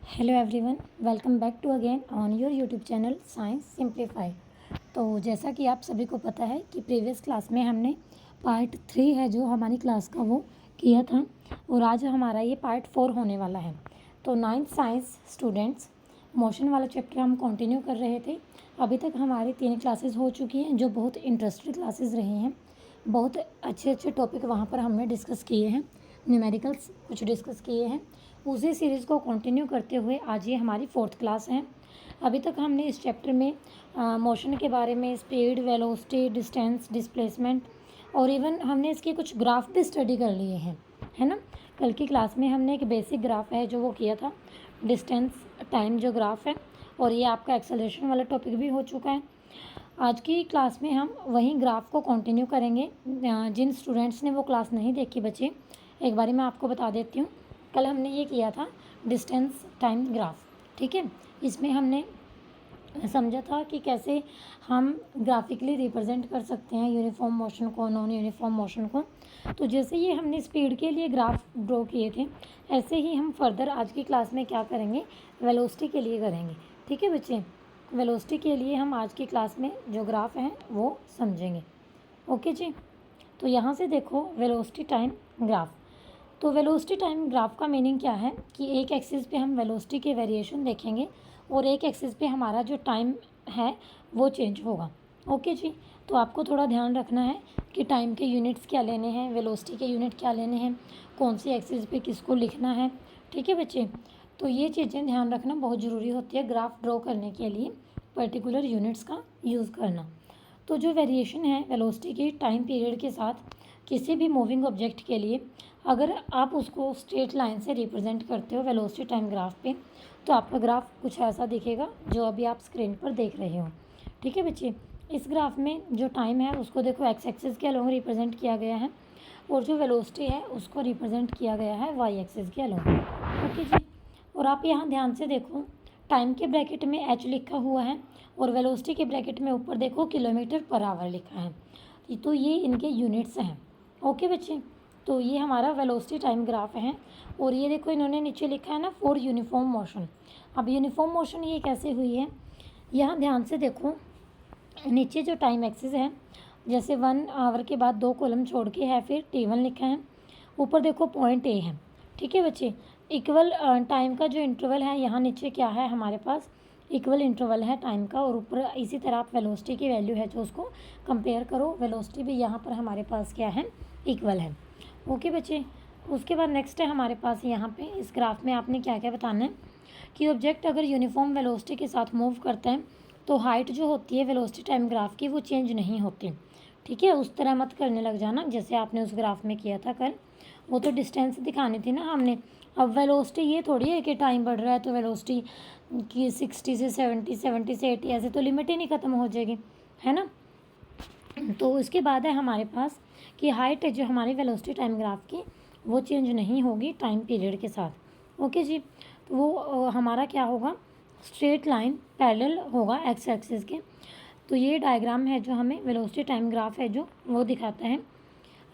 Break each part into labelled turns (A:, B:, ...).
A: Hello everyone, welcome back to again on your YouTube channel science simplified. तो जैसा कि आप सभी को पता है कि प्रीवियस क्लास में हमने पार्ट 3 है जो हमारी क्लास का वो किया था और आज हमारा ये पार्ट 4 होने वाला है। तो 9th साइंस स्टूडेंट्स मोशन वाला चैप्टर हम कंटिन्यू कर रहे थे। अभी तक हमारी 3 क्लासेस हो चुकी हैं जो बहुत इंटरेस्टिंग क्लासेस रही हैं। बहुत अच्छे अच्छे टॉपिक वहाँ पर हमने डिस्कस किए हैं, न्यूमेरिकल्स कुछ डिस्कस किए हैं। उसी सीरीज़ को कंटिन्यू करते हुए आज ये हमारी 4th क्लास है। अभी तक हमने इस चैप्टर में मोशन के बारे में, स्पीड, वेलोसिटी, डिस्टेंस, डिस्प्लेसमेंट और इवन हमने इसके कुछ ग्राफ भी स्टडी कर लिए हैं, है ना। कल की क्लास में हमने एक बेसिक ग्राफ है जो वो किया था, डिस्टेंस टाइम जो ग्राफ है, और ये आपका एक्सेलरेशन वाला टॉपिक भी हो चुका है। आज की क्लास में हम वही ग्राफ को कंटिन्यू करेंगे। जिन स्टूडेंट्स ने वो क्लास नहीं देखी बच्चे, एक बारी मैं आपको बता देती हूँ। कल हमने ये किया था डिस्टेंस टाइम ग्राफ, ठीक है। इसमें हमने समझा था कि कैसे हम ग्राफिकली रिप्रेजेंट कर सकते हैं यूनिफॉर्म मोशन को, नॉन यूनिफॉर्म मोशन को। तो जैसे ये हमने स्पीड के लिए ग्राफ ड्रॉ किए थे, ऐसे ही हम फर्दर आज की क्लास में क्या करेंगे, वेलोसिटी के लिए करेंगे, ठीक है बच्चे। वेलोसिटी के लिए हम आज की क्लास में जो ग्राफ हैं वो समझेंगे, ओके जी। तो यहाँ से देखो वेलोसिटी टाइम ग्राफ। तो वेलोसिटी टाइम ग्राफ का मीनिंग क्या है कि एक एक्सिस पे हम वेलोसिटी के वेरिएशन देखेंगे और एक एक्सिस पे हमारा जो टाइम है वो चेंज होगा, ओके जी। तो आपको थोड़ा ध्यान रखना है कि टाइम के यूनिट्स क्या लेने हैं, वेलोसिटी के यूनिट क्या लेने हैं, कौन सी एक्सिस पे किसको लिखना है, ठीक है बच्चे। तो ये चीज़ें ध्यान रखना बहुत ज़रूरी होती है ग्राफ ड्रॉ करने के लिए, पर्टिकुलर यूनिट्स का यूज़ करना। तो जो वेरिएशन है वेलोसिटी की टाइम पीरियड के साथ किसी भी मूविंग ऑब्जेक्ट के लिए, अगर आप उसको स्ट्रेट लाइन से रिप्रेजेंट करते हो वेलोसिटी टाइम ग्राफ पे, तो आपका ग्राफ कुछ ऐसा दिखेगा जो अभी आप स्क्रीन पर देख रहे हो, ठीक है बच्चे। इस ग्राफ में जो टाइम है उसको देखो एक्स एक्सिस के अलोंग रिप्रेजेंट किया गया है और जो वेलोसिटी है उसको रिप्रेजेंट किया गया है वाई एक्सिस के अलोंग, ओके जी। और आप यहाँ ध्यान से देखो, टाइम के ब्रैकेट में एच लिखा हुआ है और वेलोसिटी के ब्रैकेट में ऊपर देखो किलोमीटर पर आवर लिखा है। तो ये इनके यूनिट्स हैं, ओके बच्चे। तो ये हमारा वेलोसिटी टाइम ग्राफ है और ये देखो इन्होंने नीचे लिखा है ना फॉर यूनिफॉर्म मोशन। अब यूनिफॉर्म मोशन ये कैसे हुई है, यहाँ ध्यान से देखो, नीचे जो टाइम एक्सिस है जैसे 1 आवर के बाद 2 कॉलम छोड़ के है, फिर T1 लिखा है, ऊपर देखो पॉइंट ए है, ठीक है बच्चे। इक्वल टाइम का जो इंटरवल है यहाँ नीचे क्या है हमारे पास, इक्वल इंटरवल है टाइम का, और ऊपर इसी तरह आप वेलोसिटी की वैल्यू है जो उसको कंपेयर करो, वेलोसिटी भी यहाँ पर हमारे पास क्या है, इक्वल है, ओके बच्चे। उसके बाद नेक्स्ट है हमारे पास यहाँ पे इस ग्राफ में आपने क्या क्या बताना है कि ऑब्जेक्ट अगर यूनिफॉर्म वेलोसिटी के साथ मूव करता है तो हाइट जो होती है वेलोसिटी टाइम ग्राफ की वो चेंज नहीं होती, ठीक है। उस तरह मत करने लग जाना जैसे आपने उस ग्राफ में किया था कल, वो तो डिस्टेंस दिखानी थी ना हमने। अब वेलोसिटी ये थोड़ी है कि टाइम बढ़ रहा है तो वेलोसिटी की 60 से 70, 70 से 80 ऐसे तो लिमिट ही नहीं ख़त्म हो जाएगी, है ना। तो उसके बाद है हमारे पास कि हाइट जो हमारी वेलोसिटी टाइम ग्राफ की वो चेंज नहीं होगी टाइम पीरियड के साथ, ओके जी। तो वो हमारा क्या होगा, स्ट्रेट लाइन पैरेलल होगा एक्स एक्सिस के। तो ये डायग्राम है जो हमें वेलोसिटी टाइम ग्राफ है जो वो दिखाता है।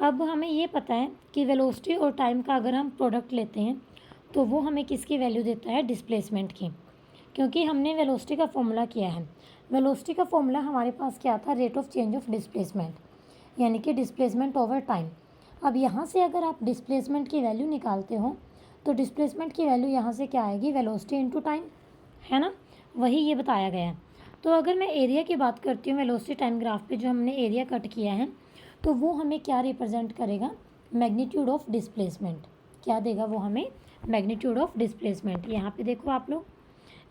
A: अब हमें ये पता है कि वेलोसिटी और टाइम का अगर हम प्रोडक्ट लेते हैं तो वो हमें किसकी वैल्यू देता है, डिस्प्लेसमेंट की, क्योंकि हमने वेलोसिटी का फॉर्मूला किया है। वेलोसिटी का फॉर्मूला हमारे पास क्या था, rate of change of displacement, यानी कि डिस्प्लेसमेंट ओवर टाइम। अब यहाँ से अगर आप डिस्प्लेसमेंट की वैल्यू निकालते हो तो डिस्प्लेसमेंट की वैल्यू यहाँ से क्या आएगी, वेलोसिटी इनटू टाइम, है ना, वही ये बताया गया है। तो अगर मैं एरिया की बात करती हूँ वेलोसिटी टाइम ग्राफ पे जो हमने एरिया कट किया है, तो वो हमें क्या रिप्रेजेंट करेगा, मैग्नीट्यूड ऑफ डिस्प्लेसमेंट। क्या देगा वो हमें, मैग्नीट्यूड ऑफ डिस्प्लेसमेंट। यहाँ पे देखो आप लोग,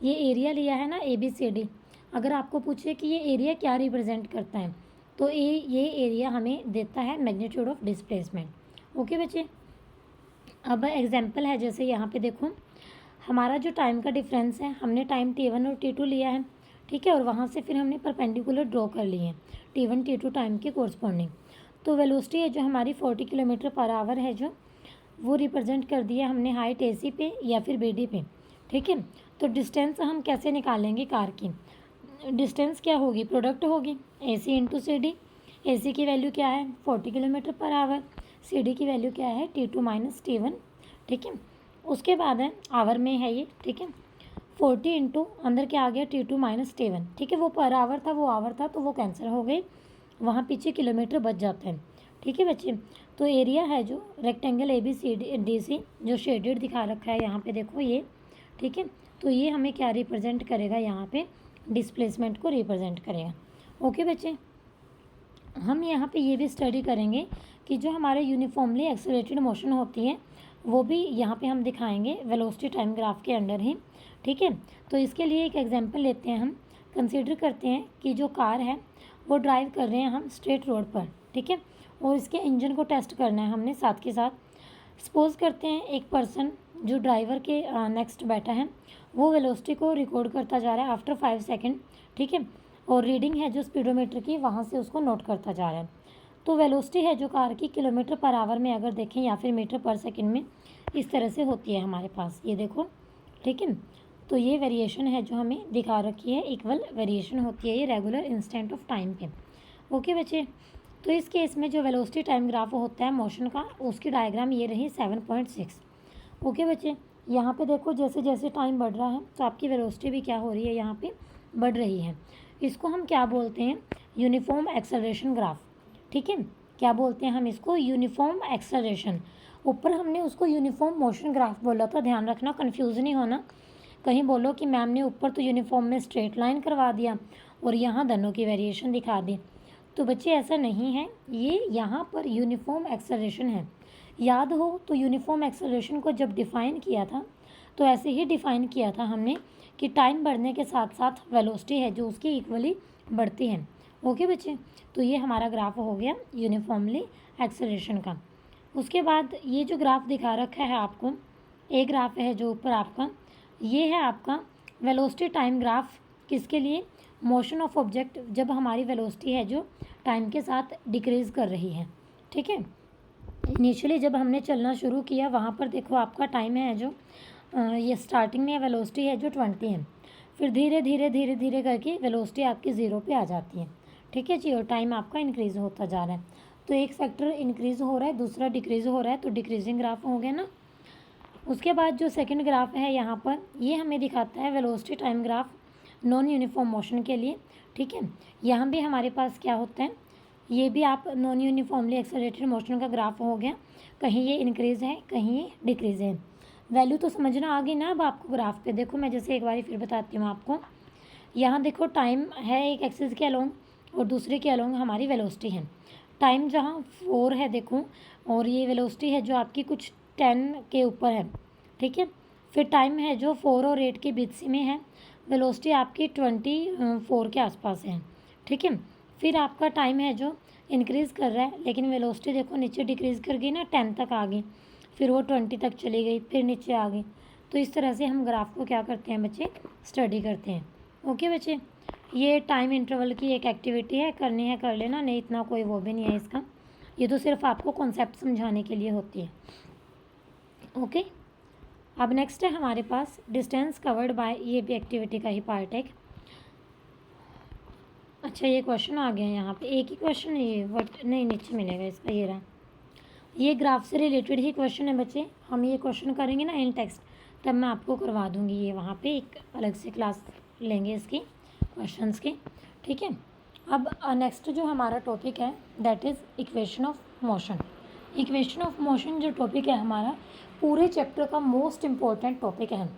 A: ये एरिया लिया है ना ABCD। अगर आपको पूछे कि ये एरिया क्या रिप्रेजेंट करता है तो ये एरिया हमें देता है मैग्नीट्यूड ऑफ डिस्प्लेसमेंट, ओके बच्चे। अब एग्जांपल है जैसे यहाँ पे देखो, हमारा जो टाइम का डिफरेंस है, हमने टाइम T1 और T2 लिया है, ठीक है, और वहाँ से फिर हमने परपेंडिकुलर ड्रॉ कर लिए हैं T1 T2 टाइम के कोरस्पॉन्डिंग। तो वेलोसिटी है जो हमारी 40 किलोमीटर पर आवर है जो वो रिप्रेजेंट कर दिया हमने हाइट AC पे या फिर BD पे, ठीक है। तो डिस्टेंस हम कैसे निकालेंगे कार की, डिस्टेंस क्या होगी, प्रोडक्ट होगी AC इंटू CD। AC की वैल्यू क्या है 40 किलोमीटर पर आवर, CD की वैल्यू क्या है T2 माइनस T1, ठीक है। उसके बाद है आवर में है ये, ठीक है। 40 इंटू अंदर क्या आ गया T2 माइनस T1, ठीक है। वो पर आवर था, वो आवर था, तो वो कैंसिल हो गई, वहाँ पीछे किलोमीटर बच जाते हैं, ठीक है बच्चे। तो एरिया है जो रेक्टेंगल ABCD जो शेडेड दिखा रखा है यहाँ पे देखो ये, ठीक है। तो ये हमें क्या रिप्रेजेंट करेगा, यहाँ पे डिस्प्लेसमेंट को रिप्रेजेंट करेगा। ओके बच्चे, हम यहाँ पे ये भी स्टडी करेंगे कि जो हमारे यूनिफॉर्मली एक्सेलरेटेड मोशन होती है वो भी यहाँ पे हम दिखाएंगे वेलोसिटी टाइम ग्राफ के अंडर ही, ठीक है। तो इसके लिए एक एग्जांपल लेते हैं, हम कंसीडर करते हैं कि जो कार है वो ड्राइव कर रहे हैं हम स्ट्रेट रोड पर, ठीक है, और इसके इंजन को टेस्ट करना है हमने साथ के साथ। सपोज़ करते हैं एक पर्सन जो ड्राइवर के नेक्स्ट बैठा है वो वेलोसिटी को रिकॉर्ड करता जा रहा है आफ्टर 5 सेकेंड, ठीक है, और रीडिंग है जो स्पीडोमीटर की वहाँ से उसको नोट करता जा रहा है। तो वेलोसिटी है जो कार की किलोमीटर पर आवर में अगर देखें या फिर मीटर पर सेकंड में इस तरह से होती है हमारे पास, ये देखो, ठीक है। तो ये वेरिएशन है जो हमें दिखा रखी है, इक्वल वेरिएशन होती है ये रेगुलर इंस्टेंट ऑफ टाइम पे। ओके बच्चे, तो इस केस में जो वेलोसिटी टाइम ग्राफ होता है मोशन का, उसकी डायग्राम ये रही 7.6। ओके बच्चे, यहाँ पे देखो जैसे जैसे टाइम बढ़ रहा है तो आपकी वेलोसिटी भी क्या हो रही है, यहाँ पे बढ़ रही है। इसको हम क्या बोलते हैं, यूनिफॉर्म एक्सेलरेशन ग्राफ, ठीक है। क्या बोलते हैं हम इसको, यूनिफॉर्म एक्सेलरेशन। ऊपर हमने उसको यूनिफॉर्म मोशन ग्राफ बोला था, ध्यान रखना, कन्फ्यूज़ नहीं होना। कहीं बोलो कि मैम ने ऊपर तो यूनिफॉर्म में स्ट्रेट लाइन करवा दिया और यहाँ दोनों की वेरिएशन दिखा दी। तो बच्चे ऐसा नहीं है, ये यहाँ पर यूनिफॉर्म एक्सेलरेशन है। याद हो तो यूनिफॉर्म एक्सेलरेशन को जब डिफ़ाइन किया था तो ऐसे ही डिफ़ाइन किया था हमने कि टाइम बढ़ने के साथ साथ वेलोसिटी है जो उसकी इक्वली बढ़ती है। ओके बच्चे, तो ये हमारा ग्राफ हो गया यूनिफॉर्मली एक्सेलरेशन का। उसके बाद ये जो ग्राफ दिखा रखा है आपको, एक ग्राफ है जो ऊपर आपका, ये है आपका वेलोसिटी टाइम ग्राफ, किसके लिए, मोशन ऑफ ऑब्जेक्ट जब हमारी वेलोसिटी है जो टाइम के साथ डिक्रीज़ कर रही है, ठीक है। इनिशियली जब हमने चलना शुरू किया वहाँ पर देखो आपका टाइम है जो ये स्टार्टिंग में वेलोसिटी है जो 20 है, फिर धीरे धीरे धीरे धीरे करके वेलोसिटी आपकी 0 पे आ जाती है, ठीक है जी, और टाइम आपका इंक्रीज़ होता जा रहा है। तो एक फैक्टर इंक्रीज़ हो रहा है, दूसरा डिक्रीज़ हो रहा है, तो डिक्रीजिंग ग्राफ हो गया ना। उसके बाद जो सेकंड ग्राफ है यहाँ पर, ये हमें दिखाता है velocity time graph non uniform motion के लिए, ठीक है। यहाँ भी हमारे पास क्या होता है, ये भी आप नॉन यूनिफॉर्मली एक्सेलरेटेड मोशन का ग्राफ हो गया, कहीं ये इंक्रीज़ है कहीं ये डिक्रीज़ है। वैल्यू तो समझना आ गई ना अब आपको ग्राफ पे। देखो मैं जैसे एक बार फिर बताती हूँ आपको, यहाँ देखो टाइम है एक एक्सिस के अलोंग और दूसरे के अलोंग हमारी वेलोसिटी है। टाइम जहाँ 4 है देखो, और ये वेलोसिटी है जो आपकी कुछ 10 के ऊपर है, ठीक है। फिर टाइम है जो 4 और 8 के बीच में है, वेलोसिटी आपकी 24 के आसपास है, ठीक है। फिर आपका टाइम है जो इंक्रीज़ कर रहा है, लेकिन वेलोसिटी देखो नीचे डिक्रीज़ कर गई ना, 10 तक आ गई, फिर वो 20 तक चली गई, फिर नीचे आ गई। तो इस तरह से हम ग्राफ को क्या करते हैं बच्चे, स्टडी करते हैं। ओके बच्चे, ये टाइम इंटरवल की एक एक्टिविटी है, करनी है कर लेना, नहीं इतना कोई वो भी नहीं है इसका, ये तो सिर्फ आपको कॉन्सेप्ट समझाने के लिए होती है। ओके, अब नेक्स्ट है हमारे पास डिस्टेंस कवर्ड बाय, ये भी एक्टिविटी का ही पार्ट है। अच्छा ये क्वेश्चन आ गया यहाँ पे, एक ही क्वेश्चन है ये, वट नहीं नीचे मिलेगा इसका, ये रहा, ये ग्राफ से रिलेटेड ही क्वेश्चन है बच्चे। हम ये क्वेश्चन करेंगे ना इन टेक्स्ट, तब मैं आपको करवा दूँगी ये, वहाँ पे एक अलग से क्लास लेंगे इसकी क्वेश्चंस की, ठीक है। अब नेक्स्ट जो हमारा टॉपिक है that is equation of motion. Equation of motion जो टॉपिक है हमारा पूरे चैप्टर का मोस्ट इम्पॉर्टेंट टॉपिक है।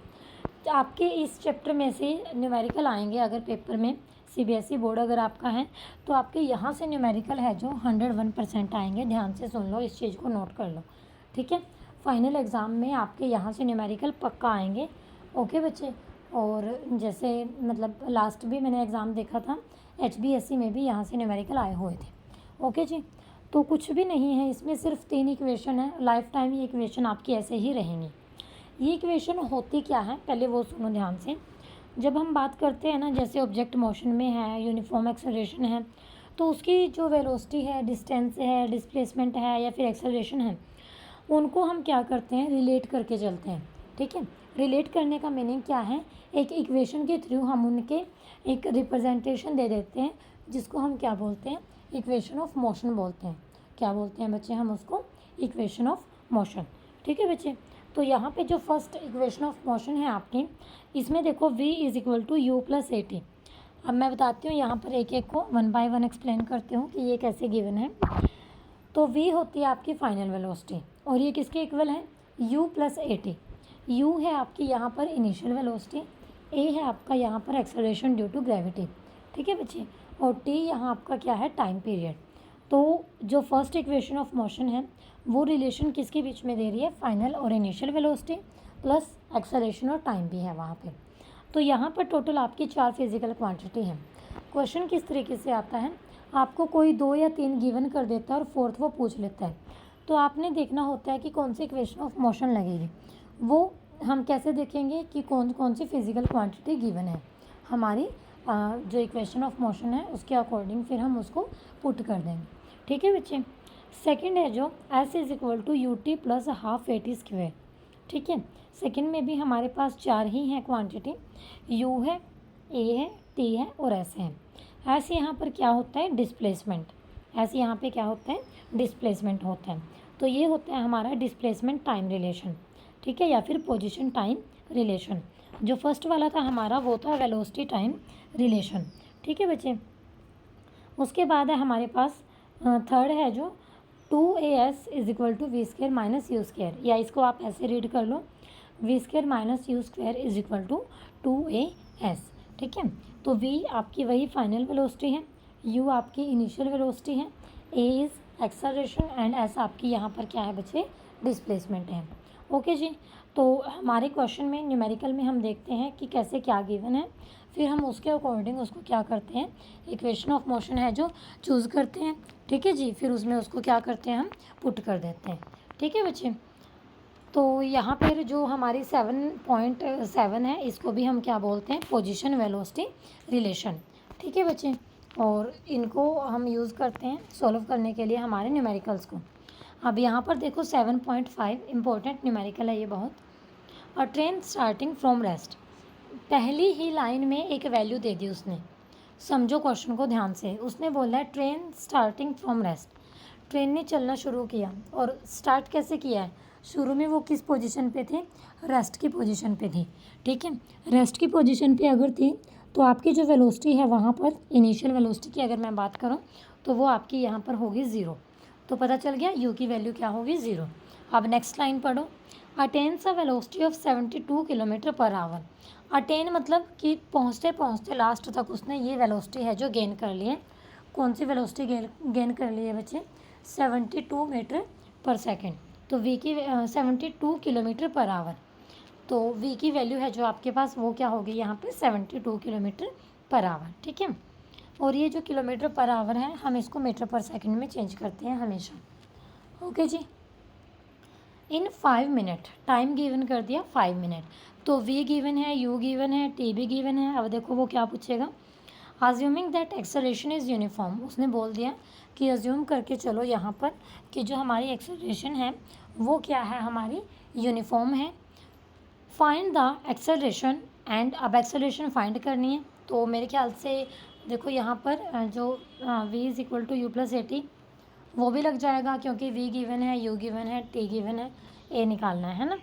A: आपके इस चैप्टर में से न्यूमेरिकल आएंगे अगर पेपर में, CBSE बोर्ड अगर आपका है तो आपके यहाँ से न्यूमेरिकल है जो 101% आएंगे। ध्यान से सुन लो, इस चीज़ को नोट कर लो, ठीक है। फाइनल एग्ज़ाम में आपके यहाँ से न्यूमेरिकल पक्का आएंगे। ओके बच्चे, और जैसे मतलब लास्ट भी मैंने एग्ज़ाम देखा था HBSE में भी यहाँ से न्यूमेरिकल आए हुए थे। ओके जी, तो कुछ भी नहीं है इसमें, सिर्फ 3 इक्वेशन है, लाइफ टाइम ये इक्वेशन आपकी ऐसे ही रहेंगी। ये इक्वेशन होती क्या है पहले वो सुनो ध्यान से। जब हम बात करते हैं ना, जैसे ऑब्जेक्ट मोशन में है, यूनिफॉर्म एक्सेलरेशन है, तो उसकी जो वेलोसिटी है, डिस्टेंस है, डिस्प्लेसमेंट है या फिर एक्सेलरेशन है, उनको हम क्या करते हैं, रिलेट करके चलते हैं, ठीक है। रिलेट करने का मीनिंग क्या है, एक इक्वेशन के थ्रू हम उनके एक रिप्रेजेंटेशन दे देते हैं, जिसको हम क्या बोलते हैं, इक्वेशन ऑफ मोशन बोलते हैं। क्या बोलते हैं बच्चे हम उसको, इक्वेशन ऑफ मोशन, ठीक है बच्चे। तो यहाँ पे जो फर्स्ट इक्वेशन ऑफ मोशन है आपकी, इसमें देखो v is equal to u plus a t. अब मैं बताती हूँ यहाँ पर एक एक को 1 बाय 1 एक्सप्लेन करती हूँ कि ये कैसे गिवन है। तो v होती है आपकी फाइनल वेलोसिटी और ये किसके इक्वल है, u plus a T. u है आपकी यहाँ पर इनिशियल वेलोसिटी, a है आपका यहाँ पर एक्सेलरेशन ड्यू टू ग्रेविटी, ठीक है बच्चे, और t यहाँ आपका क्या है, टाइम पीरियड। तो जो फर्स्ट इक्वेशन ऑफ मोशन है वो रिलेशन किसके बीच में दे रही है, फाइनल और इनिशियल वेलोसिटी प्लस एक्सेलरेशन और टाइम भी है वहाँ पे। तो यहाँ पर टोटल आपकी 4 फिजिकल क्वांटिटी है। क्वेश्चन किस तरीके से आता है, आपको कोई 2 या 3 गिवन कर देता है और फोर्थ वो पूछ लेता है, तो आपने देखना होता है कि कौन सी इक्वेशन ऑफ मोशन लगेगी। वो हम कैसे देखेंगे कि कौन कौन सी फिजिकल क्वांटिटी गिवन है हमारी जो इक्वेशन ऑफ मोशन है उसके अकॉर्डिंग फिर हम उसको पुट कर देंगे, ठीक है बच्चे। सेकंड है जो s is equal to u t plus half a t square, ठीक है। सेकंड में भी हमारे पास 4 ही हैं क्वांटिटी, u है, a है, t है और s है। s यहाँ पर क्या होता है, डिस्प्लेसमेंट, s यहाँ पे क्या होता है, डिस्प्लेसमेंट होता है। तो ये होता है हमारा डिस्प्लेसमेंट टाइम रिलेशन, ठीक है, या फिर पोजीशन टाइम रिलेशन। जो फर्स्ट वाला था हमारा वो था वेलोसिटी टाइम रिलेशन, ठीक है बच्चे। उसके बाद है हमारे पास थर्ड है जो 2as is equal to v square minus u square, या इसको आप ऐसे रीड कर लो, v square minus u square is equal to 2as, ठीक है। तो v आपकी वही फाइनल वेलोसिटी है, u आपकी इनिशियल वेलोसिटी है, a is acceleration and s आपकी यहाँ पर क्या है बच्चे, डिस्प्लेसमेंट है। ओके जी, तो हमारे क्वेश्चन में न्यूमेरिकल में हम देखते हैं कि कैसे क्या गिवन है, फिर हम उसके अकॉर्डिंग उसको क्या करते हैं, इक्वेशन ऑफ मोशन है जो चूज़ करते हैं, ठीक है जी, फिर उसमें उसको क्या करते हैं, हम पुट कर देते हैं, ठीक है बच्चे। तो यहाँ पर जो हमारी 7.7 है इसको भी हम क्या बोलते हैं, पोजीशन वेलोसिटी रिलेशन, ठीक है बच्चे। और इनको हम यूज़ करते हैं सॉल्व करने के लिए हमारे न्यूमेरिकल्स को। अब यहाँ पर देखो 7.5 इम्पोर्टेंट न्यूमेरिकल है ये बहुत। अ ट्रेन स्टार्टिंग फ्रॉम रेस्ट, पहली ही लाइन में एक वैल्यू दे दी उसने, समझो क्वेश्चन को ध्यान से। उसने बोला है train starting from rest, train ने चलना शुरू किया और स्टार्ट कैसे किया है, शुरू में वो किस पोजीशन पे थे, रेस्ट की पोजीशन पे थी, ठीक है। रेस्ट की पोजीशन पे अगर थी तो आपकी जो वेलोसिटी है वहाँ पर इनिशियल वेलोसिटी की अगर मैं बात करूँ तो वो आपकी यहाँ पर होगी 0, तो पता चल गया u की वैल्यू क्या होगी, 0। अब नेक्स्ट लाइन पढ़ो, attains a velocity of 72 kilometre per our. Attain मतलब कि पहुँचते पहुँचते लास्ट तक उसने ये वेलोसिटी है जो गेन कर ली है। कौन सी वेलोसिटी गेन कर ली है बच्चे, 72 मीटर पर सेकेंड। तो v की 72 किलोमीटर पर आवर, तो v की वैल्यू है जो आपके पास वो क्या होगी यहाँ पे 72 किलोमीटर पर आवर, ठीक है। और ये जो किलोमीटर पर आवर है हम इसको मीटर पर सेकंड में चेंज करते हैं हमेशा, ओके जी। इन 5 मिनट, टाइम गिवन कर दिया 5 मिनट, तो v गिवन है, u गिवन है, t भी गिवन है। अब देखो वो क्या पूछेगा, assuming that acceleration is uniform, उसने बोल दिया कि अज्यूम करके चलो यहाँ पर कि जो हमारी एक्सेलरेशन है वो क्या है, हमारी यूनिफॉर्म है। फाइंड द एक्सेलरेशन एंड, अब एक्सेलरेशन फाइंड करनी है, तो मेरे ख्याल से देखो यहाँ पर जो v is equal to u plus a t वो भी लग जाएगा क्योंकि v गिवन है, u गिवन है, t गिवन है, a निकालना है ना।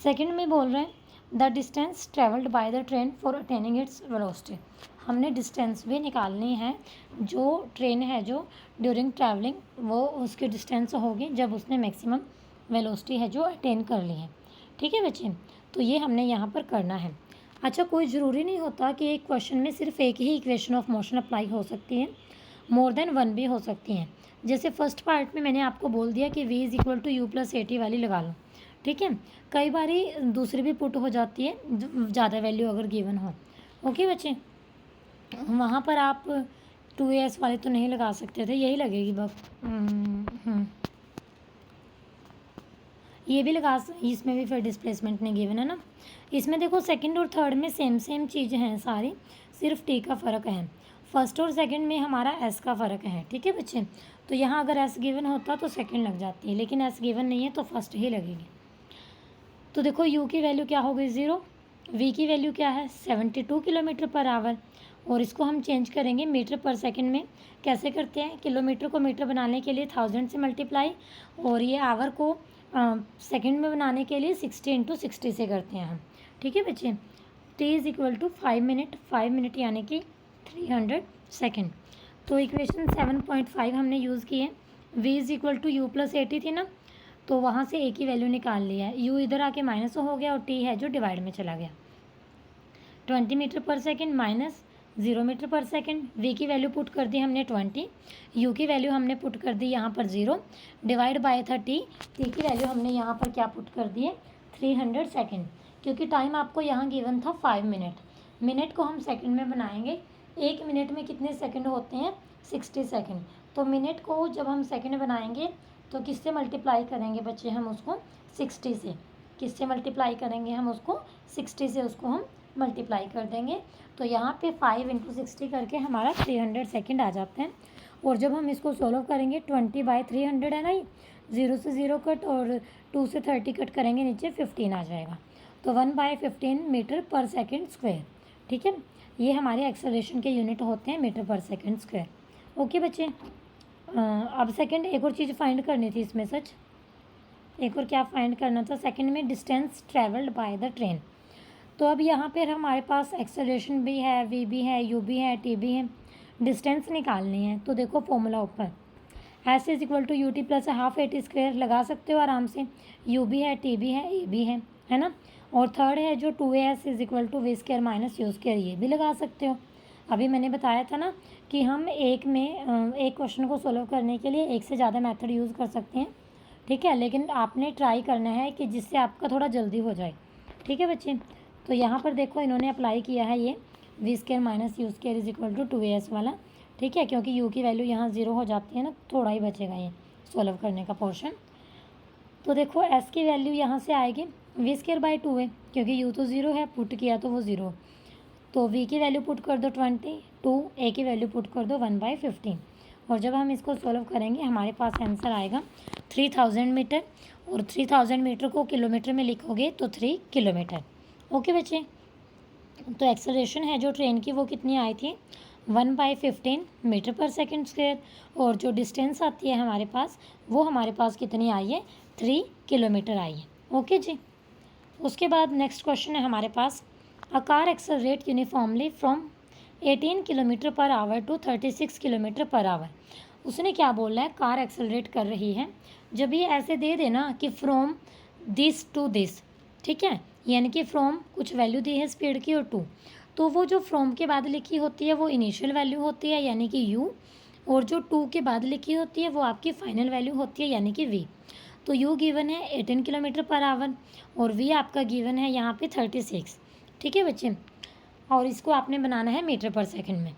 A: सेकंड में बोल रहे हैं the distance travelled by the train for attaining its velocity, हमने डिस्टेंस भी निकालनी है, जो ट्रेन है जो ड्यूरिंग ट्रैवलिंग वो उसकी डिस्टेंस होगी जब उसने मैक्सिमम वेलोसिटी है जो अटेन कर ली है, ठीक है बच्चे। तो ये हमने यहाँ पर करना है। अच्छा, कोई ज़रूरी नहीं होता कि एक क्वेश्चन में सिर्फ एक ही इक्वेशन ऑफ मोशन अप्लाई हो सकती है, मोर देन वन भी हो सकती हैं। जैसे फर्स्ट पार्ट में मैंने आपको बोल दिया कि v is equal to u plus a t वाली लगा लो, ठीक है। कई बारी दूसरी भी पुट हो जाती है ज़्यादा वैल्यू अगर गिवन हो, ओके बच्चे। वहाँ पर आप 2as वाले तो नहीं लगा सकते थे, यही लगेगी बस। ये भी लगा, इसमें भी फिर डिस्प्लेसमेंट नहीं गिवन है ना। इसमें देखो सेकंड और थर्ड में सेम चीज़ें हैं सारी, सिर्फ t का फ़र्क है। फर्स्ट और सेकंड में हमारा s का फ़र्क है, ठीक है बच्चे। तो यहाँ अगर s गिवन होता तो सेकंड लग जाती है, लेकिन s गिवन नहीं है तो फर्स्ट ही लगेगी। तो देखो u की वैल्यू क्या हो गई 0, v की वैल्यू क्या है 72 किलोमीटर पर आवर, और इसको हम चेंज करेंगे मीटर पर सेकंड में। कैसे करते हैं, किलोमीटर को मीटर बनाने के लिए 1000 से मल्टीप्लाई और ये आवर को सेकंड में बनाने के लिए 60 × 60 से करते हैं हम। ठीक है बच्चे, t is equal to 5 minute, 5 minute यानी कि 300 सेकेंड। तो इक्वेशन 7.5 हमने यूज़ की है। v is equal to u plus 80 थी ना, तो वहाँ से a की वैल्यू निकाल लिया है। u इधर आके माइनस हो गया और t है जो डिवाइड में चला गया। 20 metre per second minus 0 metre per second. v की वैल्यू पुट कर दी हमने 20, u की वैल्यू हमने पुट कर दी यहाँ पर 0, डिवाइड बाय 30। t की वैल्यू हमने यहाँ पर क्या पुट कर दी है, 300 सेकेंड, क्योंकि टाइम आपको यहाँ गिवन था 5 मिनट। मिनट को हम सेकंड में बनाएंगे। 1 मिनट में कितने सेकंड होते हैं, 60 सेकंड। तो मिनट को जब हम सेकंड बनाएंगे तो किससे मल्टीप्लाई करेंगे बच्चे, हम उसको 60 से। किससे मल्टीप्लाई करेंगे, हम उसको 60 से उसको हम मल्टीप्लाई कर देंगे। तो यहाँ पे 5 × 60 करके हमारा 300 सेकंड आ जाते हैं। और जब हम इसको सोल्व करेंगे 20/300 है ना, 0 से 0 कट और 2 से 30 कट करेंगे, नीचे 15 आ जाएगा। तो 1/15 मीटर पर सेकेंड स्क्वायर। ठीक है, ये हमारे एक्सेलरेशन के यूनिट होते हैं metre per second square. Okay बच्चे, अब सेकंड एक और चीज़ फाइंड करनी थी इसमें, सच एक और क्या फाइंड करना था सेकंड में, distance travelled by the train. तो अब यहाँ पर हमारे पास एक्सेलरेशन भी है, v भी है, u भी है, t भी है, डिस्टेंस निकालनी है। तो देखो फॉर्मूला ऊपर, s is equal to u t plus half AT square लगा सकते हो आराम से। u भी है, t भी है, a भी है ना। और थर्ड है जो 2as is equal to v square minus u square, ये भी लगा सकते हो। अभी मैंने बताया था ना कि हम एक क्वेश्चन को सोल्व करने के लिए एक से ज़्यादा मेथड यूज़ कर सकते हैं। ठीक है, लेकिन आपने ट्राई करना है कि जिससे आपका थोड़ा जल्दी हो जाए। ठीक है बच्चे, तो यहाँ पर देखो इन्होंने अप्लाई किया है ये v square minus u square is equal to 2as वाला। ठीक है, क्योंकि u की वैल्यू यहाँ 0 हो जाती है ना, थोड़ा ही बचेगा ये सोल्व करने का पोर्शन। तो देखो s की वैल्यू यहाँ से आएगी v स्क्वायर बाई 2 है, क्योंकि u तो 0 है, पुट किया तो वो 0। तो v की वैल्यू पुट कर दो 20, 2 a की वैल्यू पुट कर दो 1/15। और जब हम इसको सोल्व करेंगे हमारे पास आंसर आएगा 3000 मीटर। और 3000 मीटर को किलोमीटर में लिखोगे तो 3 किलोमीटर। ओके बच्चे, तो एक्सेलरेशन है जो ट्रेन की वो कितनी आई थी, 1/15 मीटर पर सेकेंड स्क्वायर। और जो डिस्टेंस आती है हमारे पास, वो हमारे पास कितनी आई है, 3 किलोमीटर आई है। ओके जी, उसके बाद नेक्स्ट क्वेश्चन है हमारे पास, a car accelerate uniformly from 18 kilometre per hour to 36 kilometre per hour. उसने क्या बोला है, कार एक्सेलरेट कर रही है। जब ये ऐसे दे देना कि फ्रॉम दिस टू दिस, ठीक है, यानी कि फ्रॉम कुछ वैल्यू दी है स्पीड की और टू, तो वो जो फ्रॉम के बाद लिखी होती है वो इनिशियल वैल्यू होती है यानी कि u, और जो टू के बाद लिखी होती है वो आपकी फाइनल वैल्यू होती है यानी कि v। तो u गिवन है 18 किलोमीटर पर आवर और v आपका गिवन है यहाँ पे 36। ठीक है बच्चे, और इसको आपने बनाना है मीटर पर सेकंड में।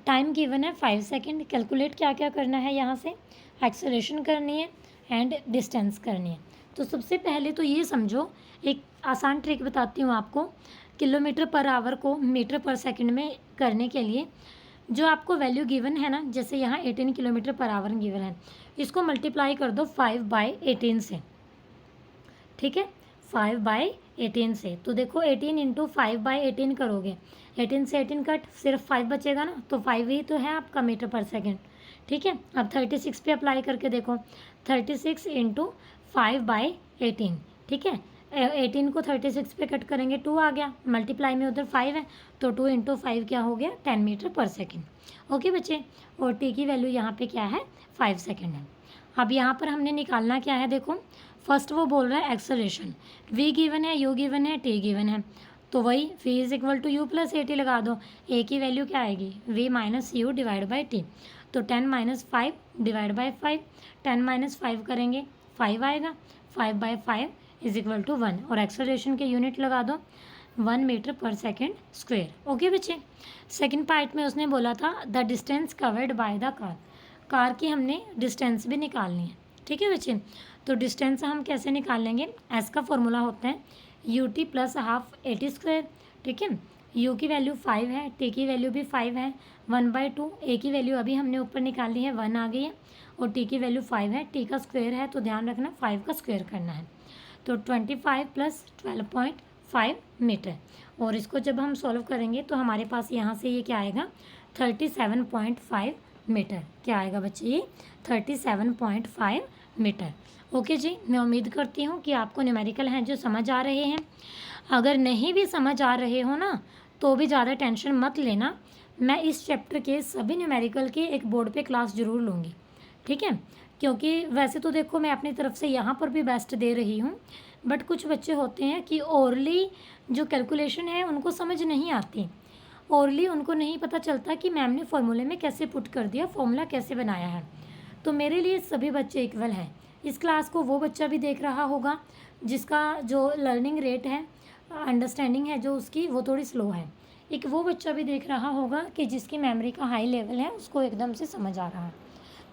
A: टाइम गिवन है 5 सेकंड। कैलकुलेट क्या क्या करना है, यहाँ से एक्सेलरेशन करनी है एंड डिस्टेंस करनी है। तो सबसे पहले तो ये समझो, एक आसान ट्रिक बताती हूँ आपको। किलोमीटर पर आवर को मीटर पर सेकंड में करने के लिए जो आपको वैल्यू गिवन है ना, जैसे यहाँ 18 किलोमीटर पर आवर गिवन है, इसको मल्टीप्लाई कर दो 5/18 से। ठीक है, 5/18 से। तो देखो 18 × 5/18 करोगे, 18 से 18 कट, सिर्फ 5 बचेगा ना, तो 5 ही तो है आपका मीटर पर सेकंड। ठीक है, अब 36 पे अप्लाई करके देखो, 36 × 5/18। ठीक है, 18 को 36 पे कट करेंगे 2 आ गया, मल्टीप्लाई में उधर 5 है, तो 2 × 5 क्या हो गया, 10 मीटर पर सेकंड। ओके बच्चे, और टी की वैल्यू यहाँ पे क्या है, 5 सेकंड है। अब यहाँ पर हमने निकालना क्या है, देखो फर्स्ट वो बोल रहा है एक्सेलरेशन, v गिवन है, u गिवन है, t गिवन है, तो वही v is equal to u plus AT लगा दो। a की वैल्यू क्या आएगी, v minus u divide by t, तो 10 - 5 डिवाइड बाई 5, 10 - 5 करेंगे 5 आएगा, 5/5 इज इक्वल टू 1। और एक्सेलरेशन के यूनिट लगा दो 1 metre per second square. Okay बच्चे, सेकेंड पार्ट में उसने बोला था the distance covered by the car, car की हमने डिस्टेंस भी निकालनी है। ठीक है बच्चे, तो डिस्टेंस हम कैसे निकाल लेंगे, एस का फॉर्मूला होता है UT plus half AT square. ठीक है, u की वैल्यू 5 है, t की वैल्यू भी 5 है, 1/2, a की वैल्यू अभी हमने ऊपर निकाली है 1 आ गई है, और t की वैल्यू 5 है, t का स्क्वायर है तो ध्यान रखना 5 का स्क्वायर करना है, तो 25 + 12.5 मीटर। और इसको जब हम सॉल्व करेंगे तो हमारे पास यहाँ से ये क्या आएगा, 37.5 मीटर। क्या आएगा बच्चे, ये 37.5 मीटर। ओके जी, मैं उम्मीद करती हूँ कि आपको न्यूमेरिकल हैं जो समझ आ रहे हैं। अगर नहीं भी समझ आ रहे हो ना, तो भी ज़्यादा टेंशन मत लेना। मैं इस चैप्टर के सभी न्यूमेरिकल की एक बोर्ड पे क्लास ज़रूर लूँगी, ठीक है। क्योंकि वैसे तो देखो मैं अपनी तरफ से यहाँ पर भी बेस्ट दे रही हूँ, बट कुछ बच्चे होते हैं कि ओरली जो कैलकुलेशन है उनको समझ नहीं आती। ओरली उनको नहीं पता चलता कि मैम ने फॉर्मूले में कैसे पुट कर दिया, फॉर्मूला कैसे बनाया है। तो मेरे लिए सभी बच्चे इक्वल हैं। इस क्लास को वो बच्चा भी देख रहा होगा जिसका जो लर्निंग रेट है, अंडरस्टैंडिंग है जो उसकी, वो थोड़ी स्लो है। एक वो बच्चा भी देख रहा होगा कि जिसकी मेमोरी का हाई लेवल है, उसको एकदम से समझ आ रहा है।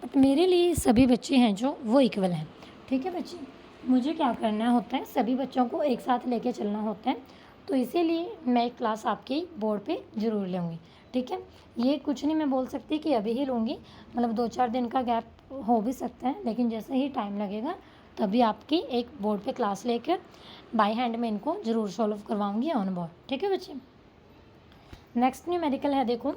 A: बट मेरे लिए सभी बच्चे हैं जो वो इक्वल हैं, ठीक है बच्चे। मुझे क्या करना होता है, सभी बच्चों को एक साथ लेके चलना होता है। तो इसीलिए मैं एक क्लास आपकी बोर्ड पे ज़रूर लूँगी, ठीक है। ये कुछ नहीं मैं बोल सकती कि अभी ही लूँगी, मतलब 2-4 दिन का गैप हो भी सकता है, लेकिन जैसे ही टाइम लगेगा तभी आपकी एक बोर्ड पे क्लास लेकर बाय हैंड में इनको ज़रूर सॉल्व करवाऊँगी ऑन बोर्ड, ठीक है बच्चे। नेक्स्ट न्यूमेरिकल है, देखो।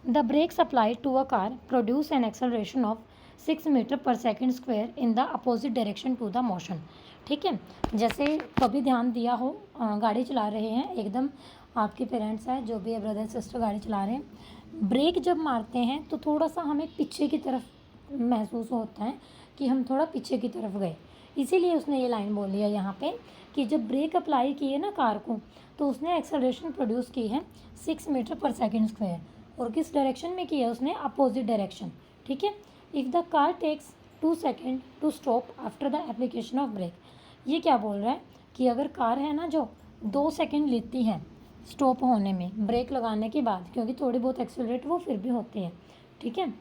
A: The brakes applied to a car produce an acceleration of 6 metre per second square in the opposite direction to the motion, ठीक है। जैसे कभी ध्यान दिया हो, गाड़ी चला रहे हैं, एकदम आपके पेरेंट्स हैं जो भी है, ब्रदर सिस्टर गाड़ी चला रहे हैं, ब्रेक जब मारते हैं तो थोड़ा सा हमें पीछे की तरफ महसूस होता है कि हम थोड़ा पीछे की तरफ गए। इसीलिए उसने ये लाइन बोली है यहाँ पे कि जब ब्रेक अप्लाई किए ना कार को, तो उसने एक्सेलरेशन प्रोड्यूस की है 6 मीटर पर सेकेंड स्क्वायर, और किस डायरेक्शन में किया है उसने, अपोजिट डायरेक्शन, ठीक है। If the car takes 2 second to stop after the application of brake, ये क्या बोल रहा है कि अगर कार है ना जो 2 सेकेंड लेती है स्टॉप होने में ब्रेक लगाने के बाद, क्योंकि थोड़ी बहुत एक्सेलरेट वो फिर भी होती है, ठीक है।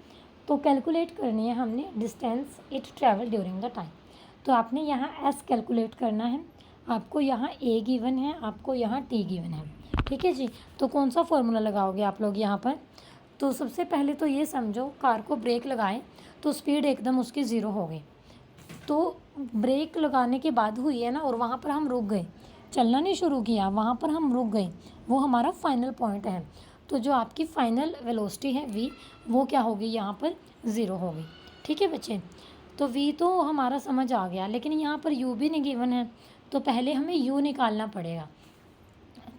A: तो कैलकुलेट करनी है हमने distance it travel during the time. तो आपने यहाँ एस कैलकुलेट करना है, आपको यहाँ ए गिवन है, आपको यहाँ टी गिवन है, ठीक है जी। तो कौन सा फॉर्मूला लगाओगे आप लोग यहाँ पर, तो सबसे पहले तो ये समझो, कार को ब्रेक लगाएं तो स्पीड एकदम उसकी ज़ीरो हो गई। तो ब्रेक लगाने के बाद हुई है ना, और वहाँ पर हम रुक गए, चलना नहीं शुरू किया, वहाँ पर हम रुक गए, वो हमारा फाइनल पॉइंट है। तो जो आपकी फाइनल वेलोसिटी है v, वो क्या होगी यहाँ पर, ज़ीरो होगी, ठीक है बच्चे। तो v तो हमारा समझ आ गया, लेकिन यहाँ पर u भी नहीं गिवन है, तो पहले हमें u निकालना पड़ेगा।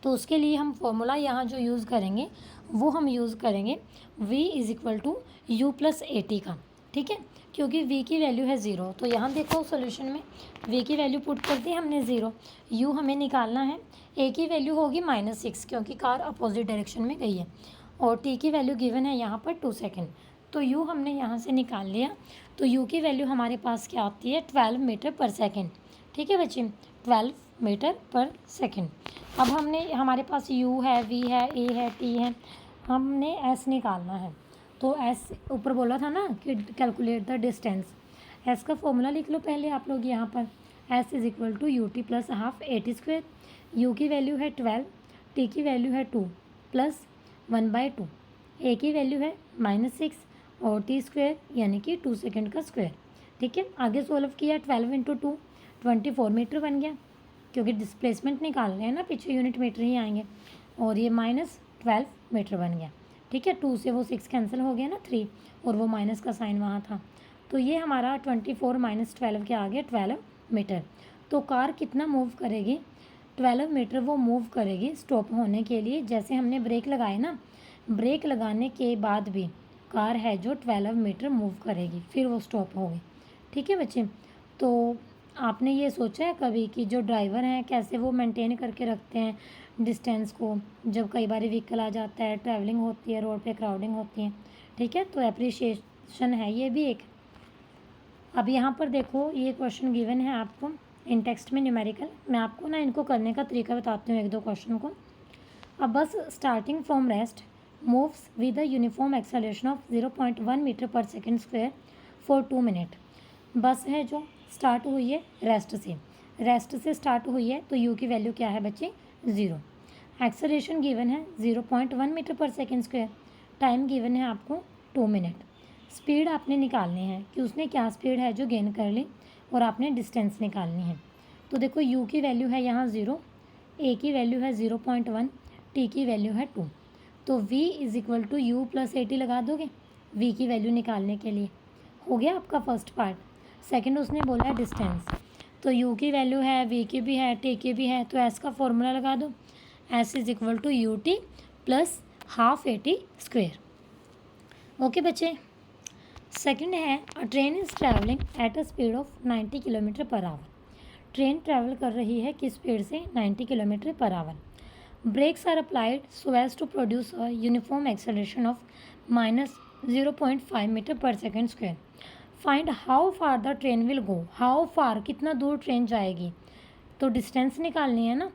A: तो उसके लिए हम फॉर्मूला यहाँ जो यूज़ करेंगे वो हम यूज़ करेंगे v is equal to u plus a t का, ठीक है। क्योंकि v की वैल्यू है 0, तो यहाँ देखो सॉल्यूशन में v की वैल्यू पुट कर दी हमने 0, u हमें निकालना है, a की वैल्यू होगी -6 क्योंकि कार अपोजिट डायरेक्शन में गई है, और t की वैल्यू गिवन है यहाँ पर 2 सेकेंड। तो u हमने यहाँ से निकाल लिया, तो u की वैल्यू हमारे पास क्या आती है, 12 मीटर पर सेकेंड, ठीक है बच्चे, 12 मीटर पर सेकेंड। अब हमने, हमारे पास u है, v है, a है, t है, हमने s निकालना है। तो s ऊपर बोला था ना कि कैलकुलेट द डिस्टेंस, s का फॉर्मूला लिख लो पहले आप लोग यहाँ पर, s is equal to u t plus half a t square. U की वैल्यू है 12, t की वैल्यू है 2 प्लस 1/2, a की वैल्यू है -6 और t स्क्वायर यानी कि 2 सेकेंड का स्क्वायर, ठीक है। आगे सोल्व किया, 12 इंटू 2 24 मीटर बन गया, क्योंकि डिस्प्लेसमेंट निकाल रहे हैं ना, पीछे यूनिट मीटर ही आएंगे, और ये -12 मीटर बन गया, ठीक है। 2 से वो 6 कैंसिल हो गया ना, 3, और वो माइनस का साइन वहाँ था, तो ये हमारा 24 - 12 के आ गया 12 मीटर। तो कार कितना मूव करेगी, 12 मीटर वो मूव करेगी स्टॉप होने के लिए। जैसे हमने ब्रेक लगाए ना, ब्रेक लगाने के बाद भी कार है जो 12 मीटर मूव करेगी, फिर वो स्टॉप होगी, ठीक है बच्चे। तो आपने ये सोचा है कभी कि जो ड्राइवर हैं कैसे वो मेंटेन करके रखते हैं डिस्टेंस को, जब कई बार व्हीकल आ जाता है, ट्रैवलिंग होती है, रोड पे क्राउडिंग होती है, ठीक है। तो एप्रिशिएशन है ये भी एक। अब यहाँ पर देखो, ये क्वेश्चन गिवन है आपको इन टेक्स्ट में न्यूमेरिकल, मैं आपको ना इनको करने का तरीका बताती हूँ, 1-2 क्वेश्चन को। अब bus starting from rest moves with the uniform acceleration of 0.1 metre per second square for 2 minute. Bus है जो स्टार्ट हुई है रेस्ट से स्टार्ट हुई है, तो u की वैल्यू क्या है बच्चे, 0। एक्सेलरेशन गिवन है 0.1 metre per second square, time given है आपको 2 मिनट। स्पीड आपने निकालनी है कि उसने क्या स्पीड है जो गेन कर ली, और आपने डिस्टेंस निकालनी है। तो देखो u की वैल्यू है यहाँ 0, a की वैल्यू है 0.1, t की वैल्यू है 2। तो v is equal to u plus a t लगा दोगे v की वैल्यू निकालने के लिए। हो गया आपका फर्स्ट पार्ट। सेकंड उसने बोला है डिस्टेंस। तो यू की वैल्यू है, वी की भी है, टी की भी है, तो एस का फॉर्मूला लगा दो। S is equal to u t plus half a t square. Okay बच्चे। सेकंड है a train is travelling at a speed of 90 kilometre per hour. Train travel कर रही है किस स्पीड से? 90 kilometre per hour. Brakes are applied so as to produce a uniform acceleration of -0.5 metre per second square. Find how far the train will go. How far, कितना दूर train जाएगी, तो distance निकालनी है ना।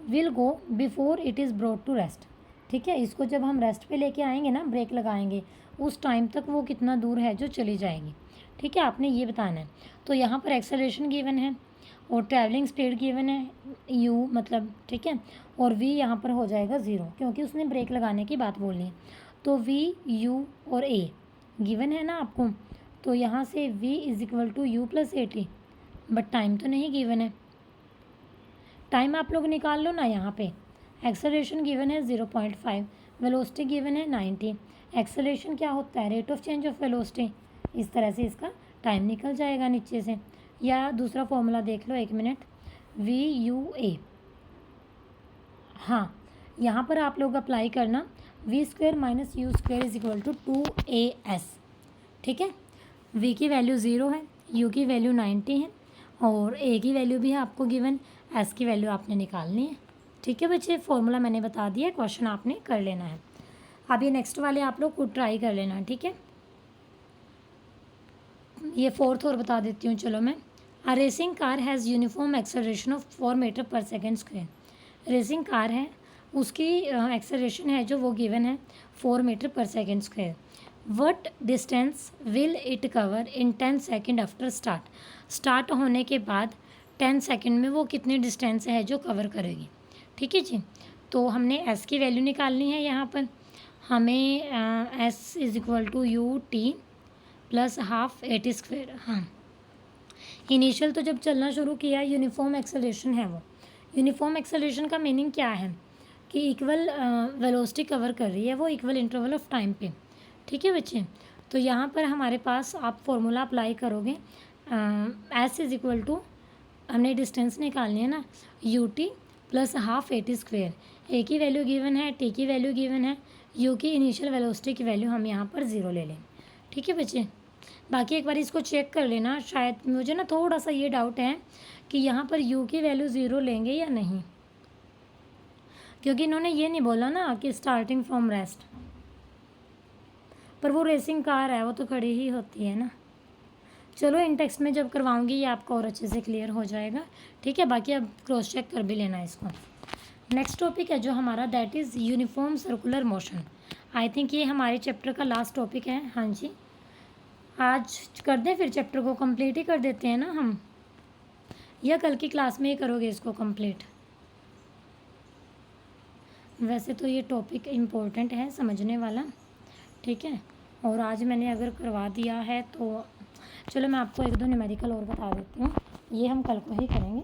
A: Will go before it is brought to rest. ठीक है, इसको जब हम रेस्ट पे लेके आएंगे ना, ब्रेक लगाएंगे, उस टाइम तक वो कितना दूर है जो चली जाएगी। ठीक है, आपने ये बताना है। तो यहाँ पर एक्सेलरेशन गिवन है और ट्रैवलिंग स्पीड गिवन है u मतलब, ठीक है, और v यहाँ पर हो जाएगा 0 क्योंकि उसने ब्रेक लगाने की बात बोली है। तो v, u और a गिवन है ना आपको, तो यहाँ से v is equal to u plus a t, but time तो नहीं गिवन है। टाइम आप लोग निकाल लो ना। यहाँ पे एक्सेलरेशन गिवन है 0.5, वेलोसिटी गिवन है 90। एक्सेलरेशन क्या होता है? Rate of change of velocity. इस तरह से इसका टाइम निकल जाएगा नीचे से। या दूसरा फॉर्मूला देख लो, 1 मिनट, वी यू ए। हाँ, यहाँ पर आप लोग अप्लाई करना v square minus u square is equal to 2as। ठीक है, v की वैल्यू 0 है, u की वैल्यू 90 है और a की वैल्यू भी है आपको गिवन, s की वैल्यू आपने निकालनी है। ठीक है बच्चे, फॉर्मूला मैंने बता दिया, क्वेश्चन आपने कर लेना है। अब ये नेक्स्ट वाले आप लोग खुद ट्राई कर लेना। ठीक है, ये फोर्थ और बता देती हूँ। चलो मैं, a racing car has uniform acceleration of 4 metre per second square. Racing car है, उसकी एक्सेलरेशन है जो वो गिवन है 4 metre per second square. What distance will it cover in 10 second after start. Start होने के बाद 10 सेकेंड में वो कितनी डिस्टेंस है जो कवर करेगी। ठीक है जी, तो हमने s की वैल्यू निकालनी है। यहाँ पर हमें s is equal to u t plus half a t square. हाँ, इनिशियल तो जब चलना शुरू किया, यूनिफॉर्म एक्सेलरेशन है वो। यूनिफॉर्म एक्सेलरेशन का मीनिंग क्या है कि इक्वल वेलोसिटी कवर कर रही है वो इक्वल इंटरवल ऑफ टाइम पे। ठीक है बच्चे, तो यहाँ पर हमारे पास आप फॉर्मूला अप्लाई करोगे, एस इज इक्वल टू, हमने डिस्टेंस निकालनी है ना, u t plus half a t square. A की वैल्यू गिवन है, टी की वैल्यू गिवन है, यू की इनिशियल वेलोसिटी की वैल्यू हम यहाँ पर 0 ले लें। ठीक है बच्चे, बाकी एक बार इसको चेक कर लेना। शायद मुझे ना थोड़ा सा ये डाउट है कि यहाँ पर u की वैल्यू 0 लेंगे या नहीं, क्योंकि इन्होंने ये नहीं बोला ना कि स्टार्टिंग फ्रॉम रेस्ट, पर वो रेसिंग कार है, वो तो खड़ी ही होती है ना। चलो, इन टेक्स्ट में जब करवाऊंगी ये आपको और अच्छे से क्लियर हो जाएगा। ठीक है, बाकी अब क्रॉस चेक कर भी लेना इसको। नेक्स्ट टॉपिक है जो हमारा, that is uniform circular motion. I think ये हमारे चैप्टर का लास्ट टॉपिक है। हाँ जी, आज कर दें फिर, चैप्टर को कंप्लीट ही कर देते हैं ना हम, या कल की क्लास में ही करोगे इसको कंप्लीट? वैसे तो ये टॉपिक इम्पोर्टेंट है, समझने वाला। ठीक है, और आज मैंने अगर करवा दिया है तो चलो मैं आपको 1-2 न्यूमेरिकल और बता देती हूँ, ये हम कल को ही करेंगे।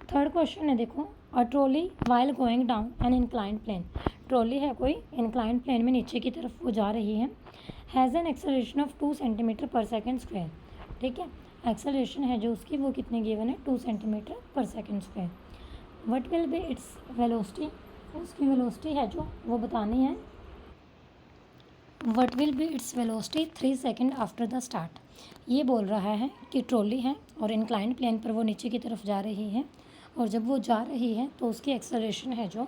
A: थर्ड क्वेश्चन है, देखो, a trolley while going down an inclined plane. Trolley है कोई, इंक्लाइंड प्लेन में नीचे की तरफ वो जा रही है, has an acceleration of 2 centimetre पर सेकेंड स्क्वायर। ठीक है, एक्सेलरेशन है जो उसकी वो कितने गिवन है, 2 सेंटीमीटर पर second square. What will B its velocity, उसकी वेलोसिटी है जो वो बतानी है। What will B its velocity 3 second after the start. ये बोल रहा है कि ट्रॉली है और इंक्लाइंड प्लेन पर वो नीचे की तरफ जा रही है, और जब वो जा रही है तो उसकी एक्सेलरेशन है जो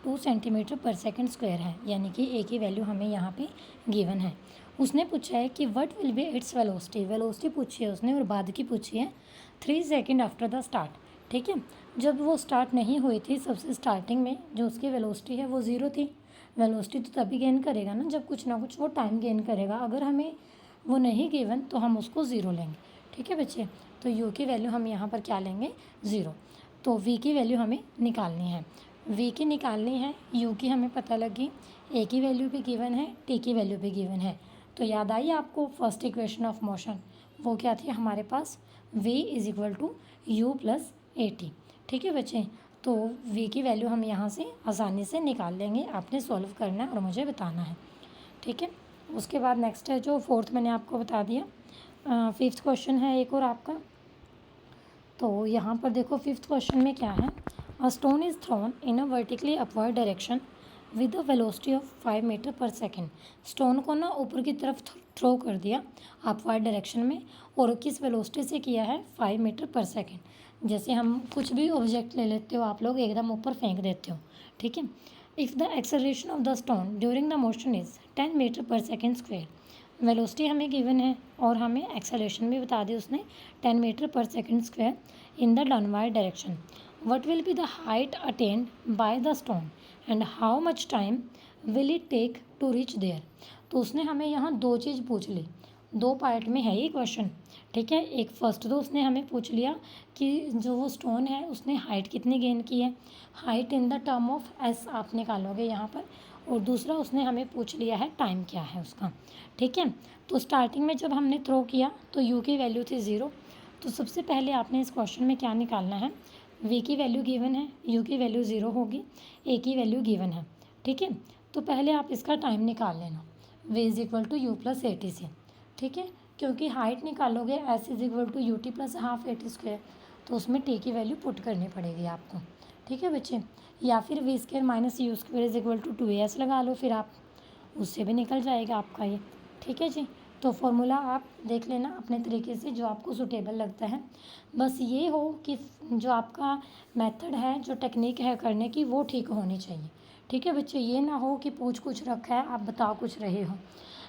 A: 2 सेंटीमीटर पर सेकेंड स्क्वायर है, यानी कि ए की वैल्यू हमें यहाँ पे गिवन है। उसने पूछा है कि what will B its velocity, velocity पूछी है उसने और बाद की पूछी है 3 सेकेंड आफ्टर द स्टार्ट। ठीक है, जब वो स्टार्ट नहीं हुई थी, सबसे स्टार्टिंग में जो उसकी वेलोसिटी है वो 0 थी। वेलोसिटी तो तभी गेन करेगा ना जब कुछ ना कुछ वो टाइम गेन करेगा। अगर हमें वो नहीं गिवन तो हम उसको 0 लेंगे। ठीक है बच्चे, तो u की वैल्यू हम यहाँ पर क्या लेंगे, 0। तो v की वैल्यू हमें निकालनी है, v की निकालनी है, u की हमें पता लगी, a की वैल्यू भी गिवन है, t की वैल्यू भी गिवन है। तो याद आई आपको फर्स्ट इक्वेशन ऑफ मोशन, वो क्या थी हमारे पास, v is equal to u plus a t. ठीक है बच्चे, तो v की वैल्यू हम यहाँ से आसानी से निकाल लेंगे। आपने सॉल्व करना है और मुझे बताना है। ठीक है, उसके बाद नेक्स्ट है जो फोर्थ मैंने आपको बता दिया, फिफ्थ क्वेश्चन है एक और आपका। तो यहाँ पर देखो फिफ्थ क्वेश्चन में क्या है, a stone is thrown in a vertically upward direction with a velocity of 5 metre per second. Stone को ना ऊपर की तरफ थ्रो कर दिया अपवर्ड डायरेक्शन में, और किस वेलोसिटी से किया है, 5 मीटर पर सेकेंड। जैसे हम कुछ भी ऑब्जेक्ट ले लेते हो आप लोग, एकदम ऊपर फेंक देते हो, ठीक है। If the acceleration of the stone during the motion is 10 metre per second square, velocity हमें गिवन है और हमें एक्सेलरेशन भी बता दी उसने 10 metre per second square in the downward direction. What will be the height attained by the stone and how much time will it take to reach there. तो उसने हमें यहाँ दो चीज़ पूछ ली, दो पार्ट में है ये क्वेश्चन, ठीक है। एक फर्स्ट तो उसने हमें पूछ लिया कि जो वो स्टोन है उसने हाइट कितनी गेन की है, height in the term of S आप निकालोगे यहाँ पर, और दूसरा उसने हमें पूछ लिया है टाइम क्या है उसका, ठीक है। तो स्टार्टिंग में जब हमने थ्रो किया तो यू की वैल्यू थी 0। तो सबसे पहले आपने इस क्वेश्चन में क्या निकालना है, वी की वैल्यू गिवन है, यू की वैल्यू 0 होगी, ए की वैल्यू गिवन है, ठीक है। तो पहले आप इसका टाइम निकाल लेना, v is equal to u plus a t से, ठीक है। क्योंकि हाइट निकालोगे s is equal to u t plus half a t square, तो उसमें टी की वैल्यू पुट करनी पड़ेगी आपको, ठीक है बच्चे। या फिर v square minus u square is equal to 2as लगा लो, फिर आप उससे भी निकल जाएगा आपका ये, ठीक है जी। तो फॉर्मूला आप देख लेना अपने तरीके से जो आपको सूटेबल लगता है। बस ये हो कि जो आपका मेथड है, जो टेक्निक है करने की, वो ठीक होनी चाहिए, ठीक है बच्चे। ये ना हो कि पूछ कुछ रखा है आप बता कुछ रहे हो।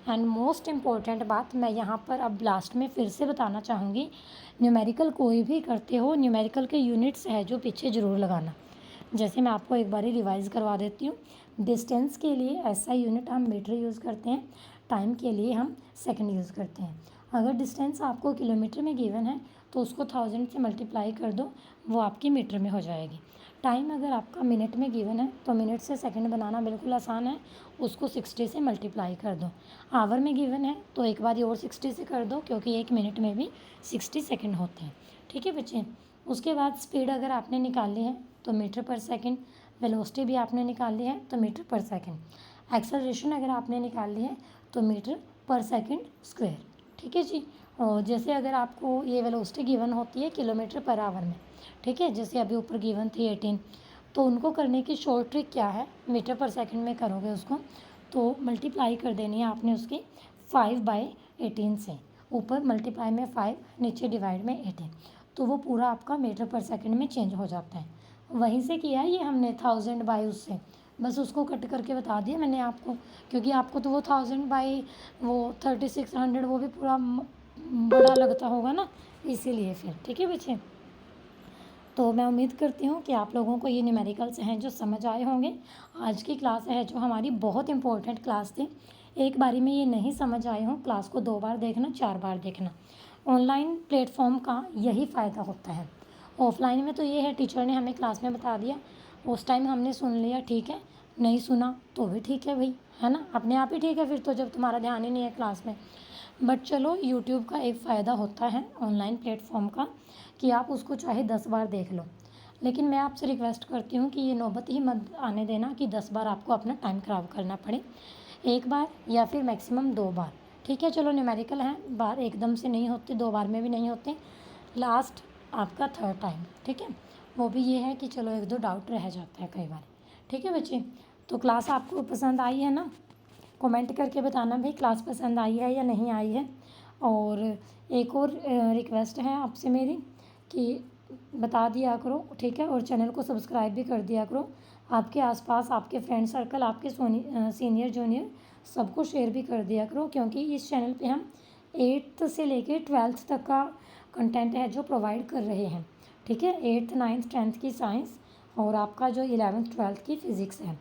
A: एंड मोस्ट इम्पॉर्टेंट बात मैं यहाँ पर अब लास्ट में फिर से बताना चाहूँगी, न्यूमेरिकल कोई भी करते हो, न्यूमेरिकल के यूनिट्स है जो पीछे ज़रूर लगाना। जैसे मैं आपको एक बार रिवाइज़ करवा देती हूँ। डिस्टेंस के लिए ऐसा यूनिट हम मीटर यूज़ करते हैं, टाइम के लिए हम सेकंड यूज़ करते हैं। अगर डिस्टेंस आपको किलोमीटर में गिवन है तो उसको 1000 से मल्टीप्लाई कर दो, वो आपकी मीटर में हो जाएगी। टाइम अगर आपका मिनट में गिवन है तो मिनट से सेकंड बनाना बिल्कुल आसान है, उसको 60 से मल्टीप्लाई कर दो। आवर में गिवन है तो एक बार और 60 से कर दो, क्योंकि एक मिनट में भी 60 सेकंड होते हैं, ठीक है बच्चे। उसके बाद स्पीड अगर आपने निकाली है तो मीटर पर सेकंड, वेलोसिटी भी आपने निकाली है तो मीटर पर सेकंड, एक्सेलरेशन अगर आपने निकाली है तो मीटर पर सेकंड स्क्वायर, ठीक है जी। और जैसे अगर आपको ये वेलोसिटी गिवन होती है किलोमीटर पर आवर में, ठीक है, जैसे अभी ऊपर गिवन थी 18, तो उनको करने की शॉर्ट ट्रिक क्या है, मीटर पर सेकंड में करोगे उसको तो मल्टीप्लाई कर देनी है आपने उसकी 5/18 से, ऊपर मल्टीप्लाई में 5, नीचे डिवाइड में 18, तो वो पूरा आपका मीटर पर सेकंड में चेंज हो जाता है। वहीं से किया है ये हमने 1000 बाई उससे, बस उसको कट करके बता दिया मैंने आपको, क्योंकि आपको तो वो 1000 बाई वो 3600 वो भी पूरा बड़ा लगता होगा ना, इसीलिए फिर, ठीक है बच्चे। तो मैं उम्मीद करती हूँ कि आप लोगों को ये न्यूमेरिकल्स हैं जो समझ आए होंगे। आज की क्लास है जो हमारी बहुत इंपॉर्टेंट क्लास थी, एक बारी में ये नहीं समझ आए हों, क्लास को 2 बार देखना, 4 बार देखना। ऑनलाइन प्लेटफॉर्म का यही फ़ायदा होता है। ऑफलाइन में तो ये है टीचर ने हमें क्लास में बता दिया, उस टाइम हमने सुन लिया, ठीक है, नहीं सुना तो भी ठीक है भाई, है ना, अपने आप ही ठीक है फिर तो, जब तुम्हारा ध्यान ही नहीं है क्लास में। बट चलो यूट्यूब का एक फ़ायदा होता है ऑनलाइन प्लेटफॉर्म का कि आप उसको चाहे 10 बार देख लो, लेकिन मैं आपसे रिक्वेस्ट करती हूँ कि ये नौबत ही मत आने देना कि 10 बार आपको अपना टाइम ख़राब करना पड़े, एक बार या फिर मैक्सिमम 2 बार, ठीक है। चलो न्यूमेरिकल हैं, बार एकदम से नहीं होते, 2 बार में भी नहीं होते, लास्ट आपका थर्ड टाइम, ठीक है। वो भी ये है कि चलो 1-2 डाउट रह जाता है कई बार, ठीक है बच्चे। तो क्लास आपको पसंद आई है ना, कमेंट करके बताना भाई क्लास पसंद आई है या नहीं आई है। और एक और रिक्वेस्ट है आपसे मेरी कि बता दिया करो, ठीक है, और चैनल को सब्सक्राइब भी कर दिया करो, आपके आसपास आपके फ्रेंड सर्कल, आपके सीनियर जूनियर सबको शेयर भी कर दिया करो, क्योंकि इस चैनल पे हम 8th से लेके 12th तक का कंटेंट है जो प्रोवाइड कर रहे हैं, ठीक है। 8th 9th 10th की साइंस और आपका जो 11th 12th की फ़िज़िक्स है,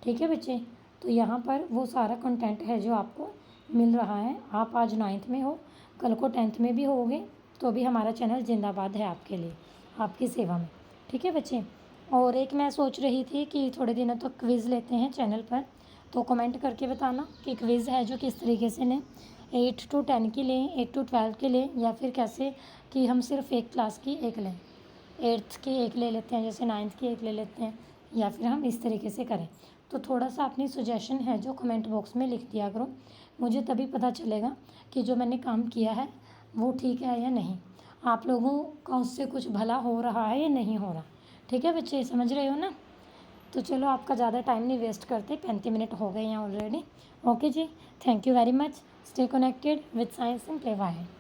A: ठीक है बच्चे। तो यहाँ पर वो सारा कंटेंट है जो आपको मिल रहा है। आप आज 9th में हो, कल को 10th में भी होगे तो भी हमारा चैनल जिंदाबाद है आपके लिए, आपकी सेवा में, ठीक है बच्चे। और एक मैं सोच रही थी कि थोड़े दिनों तक क्विज़ लेते हैं चैनल पर, तो कमेंट करके बताना कि क्विज़ है जो किस तरीके से लें, 8 to 10 की लें, 8 to 12 की लें, या फिर कैसे कि हम सिर्फ एक क्लास की एक लें, 8th की एक ले लेते हैं, जैसे 9th की एक ले लेते हैं, या फिर हम इस तरीके से करें। तो थोड़ा सा अपनी सजेशन है जो कमेंट बॉक्स में लिख दिया करो, मुझे तभी पता चलेगा कि जो मैंने काम किया है वो ठीक है या नहीं, आप लोगों का उससे कुछ भला हो रहा है या नहीं हो रहा। ठीक है बच्चे, समझ रहे हो ना। तो चलो आपका ज़्यादा टाइम नहीं वेस्ट करते, 35 मिनट हो गए हैं ऑलरेडी। ओके जी, thank you very much. Stay connected with science simplified.